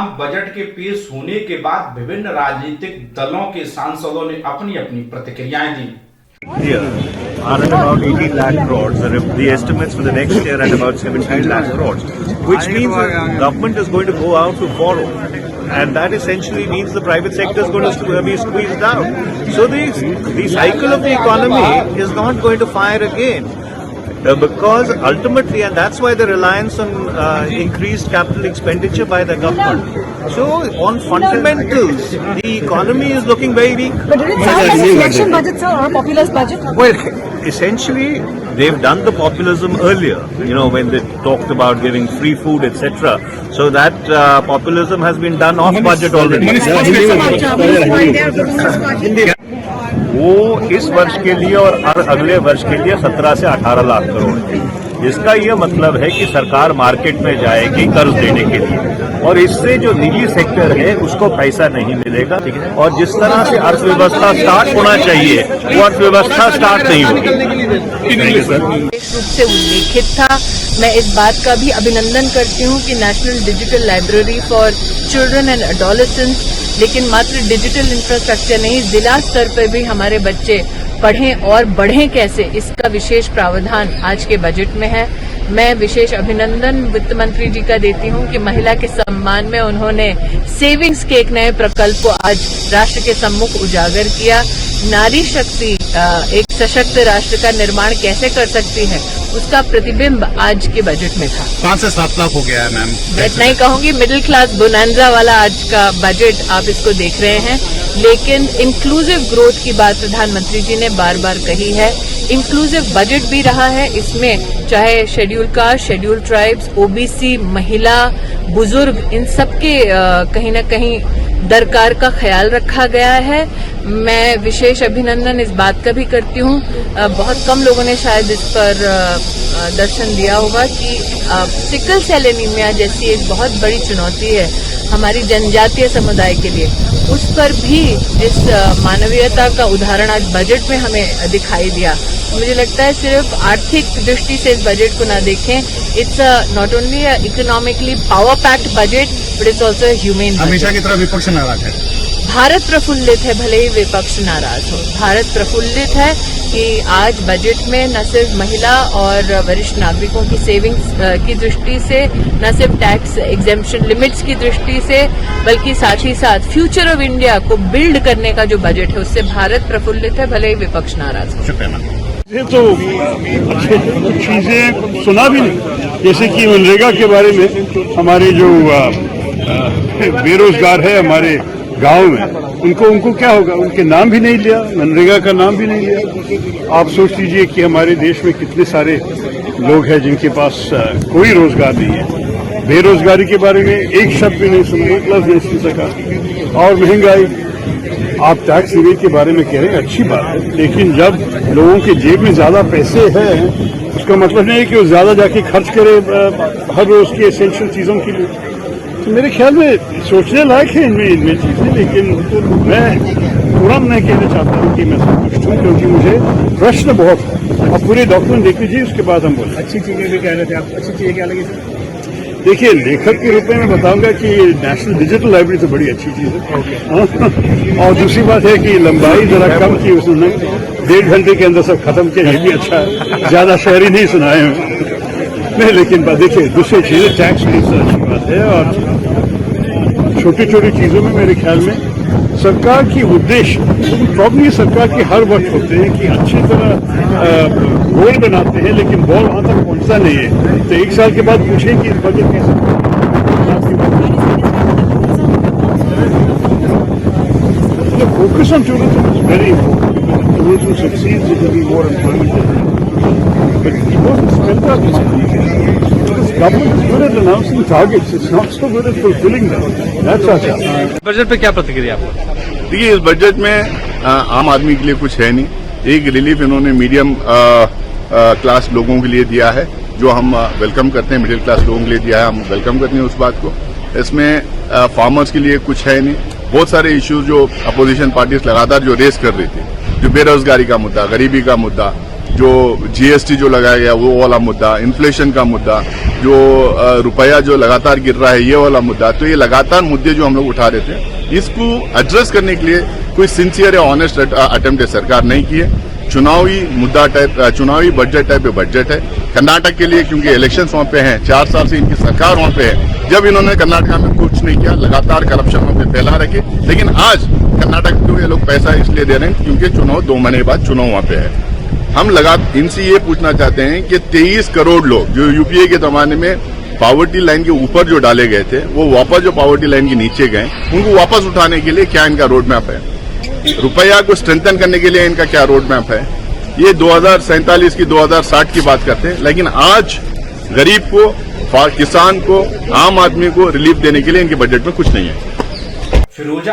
आम बजट के पेश होने के बाद विभिन्न राजनीतिक दलों के सांसदों ने अपनी अपनी प्रतिक्रियाएं दी। Year are at about 18 lakh crores. The estimates for the next year are about 17 lakh crores, which means the government is going to go out to borrow, and that essentially means the private sector is going to be squeezed out. So the cycle of the economy is not going to fire again. Because ultimately, and that's why the reliance on increased capital expenditure by the government. So on fundamentals, the economy is looking very weak. But did it sound like an election budget, sir, or a populist budget? Well, essentially, they've done the populism earlier, when they talked about giving free food, etc. So that populism has been done off budget already. वो इस वर्ष के लिए और अगले वर्ष के लिए 17 से 18 लाख करोड़ है। इसका यह मतलब है कि सरकार मार्केट में जाएगी कर्ज देने के लिए, और इससे जो निजी सेक्टर है उसको पैसा नहीं मिलेगा, और जिस तरह से अर्थव्यवस्था स्टार्ट होना चाहिए वो अर्थव्यवस्था स्टार्ट नहीं होगी। रूप से उल्लेखित था। मैं इस बात का भी अभिनंदन करती हूँ कि national digital library for children and adolescents, लेकिन मात्र डिजिटल इंफ्रास्ट्रक्चर नहीं, जिला स्तर पर भी हमारे बच्चे पढ़ें और बढ़ें कैसे, इसका विशेष प्रावधान आज के बजट में है। मैं विशेष अभिनंदन वित्त मंत्री जी का देती हूं कि महिला के सम्मान में उन्होंने सेविंग्स के एक नए प्रकल्प को आज राष्ट्र के सम्मुख उजागर किया। नारी शक्ति एक सशक्त राष्ट्र का निर्माण कैसे कर सकती है, उसका प्रतिबिंब आज के बजट में था। 5 से 7 लाख हो गया है मैम। मैं इतना ही कहूंगी, मिडिल क्लास बोनांजा वाला आज का बजट आप इसको देख रहे हैं, लेकिन इंक्लूसिव ग्रोथ की बात प्रधानमंत्री जी ने बार बार कही है। इंक्लूसिव बजट भी रहा है, इसमें चाहे schedule caste, schedule tribes, OBC, महिला, बुजुर्ग, इन सबके कहीं न कहीं दरकार का ख्याल रखा गया है। मैं विशेष अभिनंदन इस बात का भी करती हूँ, बहुत कम लोगों ने शायद इस पर दर्शन दिया होगा कि सिकल सेल एनीमिया जैसी एक बहुत बड़ी चुनौती है हमारी जनजातीय समुदाय के लिए, उस पर भी जिस मानवीयता का उदाहरण आज बजट में हमें दिखाई दिया। मुझे लगता है सिर्फ आर्थिक दृष्टि से इस बजट को ना देखें, it's not only economically power packed budget but it's also humane. हमेशा की तरह विपक्ष नाराज है। भारत प्रफुल्लित है, भले ही विपक्ष नाराज हो। भारत प्रफुल्लित है कि आज बजट में न सिर्फ महिला और वरिष्ठ नागरिकों की सेविंग्स की दृष्टि से, न सिर्फ टैक्स एग्जेम्पशन लिमिट्स की दृष्टि से, बल्कि साथ ही साथ फ्यूचर ऑफ इंडिया को बिल्ड करने का जो बजट है उससे भारत प्रफुल्लित है, भले ही विपक्ष नाराज हो। शुक्रिया। ये तो कुछ चीजें सुना भी नहीं, जैसे कि मनरेगा के बारे में हमारे जो बेरोजगार है हमारे गांव में, उनको क्या होगा, उनके नाम भी नहीं लिया, मनरेगा का नाम भी नहीं लिया। आप सोच लीजिए कि हमारे देश में कितने सारे लोग हैं जिनके पास कोई रोजगार नहीं है। बेरोजगारी के बारे में एक शब्द भी नहीं सुना, एक लफ्ज नहीं सुन सका। और महंगाई, आप टैक्स रिबेट के बारे में कह रहे हैं, अच्छी बात है, लेकिन जब लोगों के जेब में ज्यादा पैसे हैं उसका मतलब नहीं है कि वो ज्यादा जाके खर्च करे हर रोज की एसेंशियल चीजों के लिए। तो मेरे ख्याल में सोचने लायक है इनमें चीजें, लेकिन मैं तुरंत नहीं कहना चाहता हूँ कि मैं संतुष्ट हूँ, क्योंकि मुझे प्रश्न बहुत है। अब पूरे डॉक्यूमेंट देख लीजिए, उसके बाद हम बोलें। अच्छी चीजें भी कह रहे थे आप, अच्छी चीजें क्या लगी? देखिए, लेखक के रूप में मैं बताऊंगा कि नेशनल डिजिटल लाइब्रेरी तो बड़ी अच्छी चीज है। और दूसरी बात है कि लंबाई जरा कम की, उसने 1.5 घंटे के अंदर सब खत्म किया, ये भी अच्छा है। ज्यादा शायरी नहीं सुनाए नहीं, लेकिन देखिए दूसरी चीजें टैक्स की अच्छी बात है, और छोटी छोटी चीजों में मेरे ख्याल में सरकार की उद्देश्य प्रॉब्लम सरकार के हर वक्त होते हैं कि अच्छी तरह गोल बनाते हैं, लेकिन बॉल वहां तक पहुंचता नहीं है। तो 1 साल के बाद पूछें कि बजट कैसे focus on tourism is very important. Tourism succeeds, it will be more employment, but it wasn't spent that money. Because government is good at announcing targets, it's not so good at fulfilling them. That's our challenge. Budget पे क्या प्रतिक्रिया आपको? देखिए, इस budget में आम आदमी के लिए कुछ है नहीं। एक रिलीफ इन्होंने मीडियम क्लास लोगों के लिए दिया है, जो हम वेलकम करते हैं। मिडिल क्लास लोगों के लिए दिया है, हम वेलकम करते हैं उस बात को। इसमें फार्मर्स के लिए कुछ है नहीं। बहुत सारे इश्यूज जो अपोजिशन पार्टीज लगातार जो रेस कर रही थी, जो बेरोजगारी का मुद्दा, गरीबी का मुद्दा, जो जीएसटी जो लगाया गया वो वाला मुद्दा, इन्फ्लेशन का मुद्दा, जो रुपया जो लगातार गिर रहा है ये वाला मुद्दा, तो ये लगातार मुद्दे जो हम लोग उठा रहे थे, इसको एड्रेस करने के लिए कोई सिंसियर या ऑनेस्ट अटेम्प्ट सरकार नहीं की है। चुनावी मुद्दा टाइप, चुनावी बजट टाइप बजट है। कर्नाटक के लिए क्योंकि इलेक्शन वहां पे हैं, 4 साल से इनकी सरकार वहां पे है, जब इन्होंने कर्नाटक में कुछ नहीं किया, लगातार करप्शन वहां पे फैला रखे, लेकिन आज कर्नाटक को ये लोग पैसा इसलिए दे रहे हैं क्योंकि चुनाव 2 महीने बाद चुनाव वहां पे है। हम इनसे ये पूछना चाहते हैं कि 23 करोड़ लोग जो यूपीए के जमाने में पॉवर्टी लाइन के ऊपर जो डाले गए थे, वो वापस जो पॉवर्टी लाइन के नीचे गए, उनको वापस उठाने के लिए क्या इनका रोड मैप है? रुपया को स्ट्रेंथन करने के लिए इनका क्या रोड मैप है? ये 2047 की 2060 की बात करते हैं, लेकिन आज गरीब को, किसान को, आम आदमी को रिलीफ देने के लिए इनके बजट में कुछ नहीं है। फिरोजा